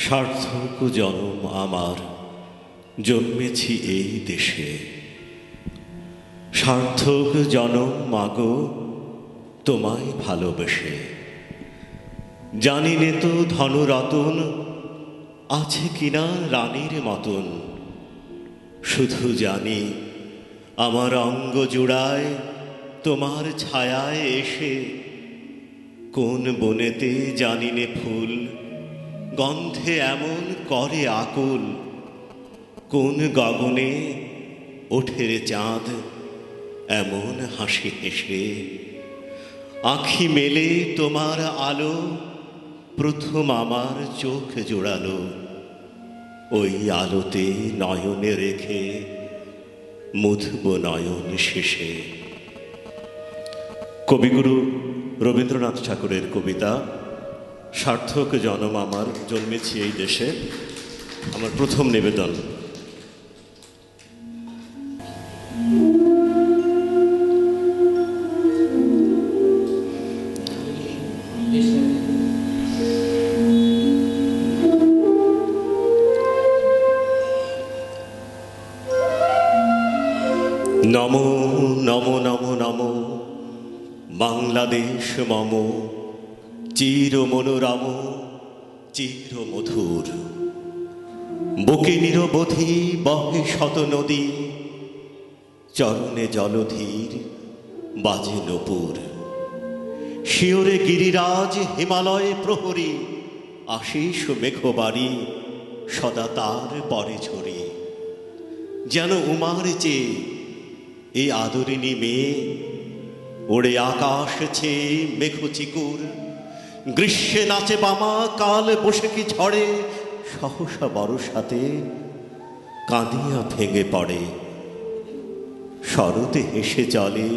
সার্থক জনম আমার, জন্মেছি এই দেশে। সার্থক জনম মাগো, তোমায় ভালোবেসে। জানি নে তো ধনরতন আছে কিনা রানীর মতন, শুধু জানি আমার অঙ্গ জুড়ায় তোমার ছায়ায় এসে। কোন বনেতে জানি নে ফুল গন্ধে এমন করে আকুল, কোন গগনে ওঠে রে চাঁদ এমন হাসি হেসে। আঁখি মেলে তোমার আলো প্রথম আমার চোখ জোড়ালো, ওই আলোতে নয়নে রেখে মুছব নয়ন শেষে। কবিগুরু রবীন্দ্রনাথ ঠাকুরের কবিতা সার্থক জনম আমার, জন্মেছি এই দেশে, আমার প্রথম নিবেদন। নমো নমো নমো নমো বাংলাদেশ মম, চির মনোরম চির মধুর। বুকে নিরবধি বহে শত নদী, চরণে জলধীর বাজে নূপুর। শিওরে গিরিরাজ হিমালয় প্রহরী, আশিস মেঘবাড়ি সদা তার পরে ঝরি। যেন উমার চেয়ে এই আদরিণী মেয়ে, ওড়ে আকাশ ছেয়ে মেঘ চিকুর। গ্রীষ্মে নাচে বামা, কাল বৈশাখী ঝড়ে সহসা বরসাতে কাঁদিয়া ভেঙে পড়ে। শরতে হেসে চলে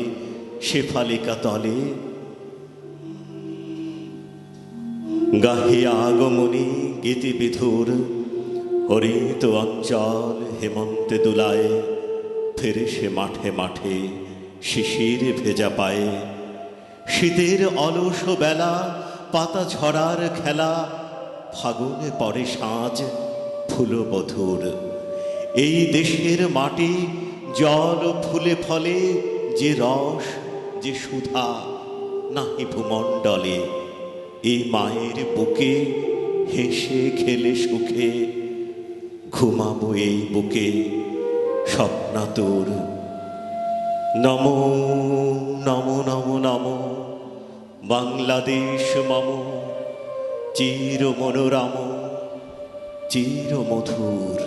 শেফালিকা তলে, গাহিয়া আগমনী গীতি বিধুর। হরিত অঞ্চল হেমন্তে দুলায়, ফেরে সে মাঠে মাঠে শিশির ভেজা পায়ে। শীতের অলস বেলা পাতা ঝরার খেলা, ফাগুনে পরে সাঁঝ ফুলবধূর। এই দেশের মাটি জল ফুলে ফলে, যে রস যে সুধা নাহি ভূমণ্ডলে। এই মায়ের বুকে হেসে খেলে সুখে, ঘুমাবো এই বুকে স্বপ্নাতুর। নমো নমো নমো নমো বাংলাদেশ মম, চির মনোরম চির মধুর।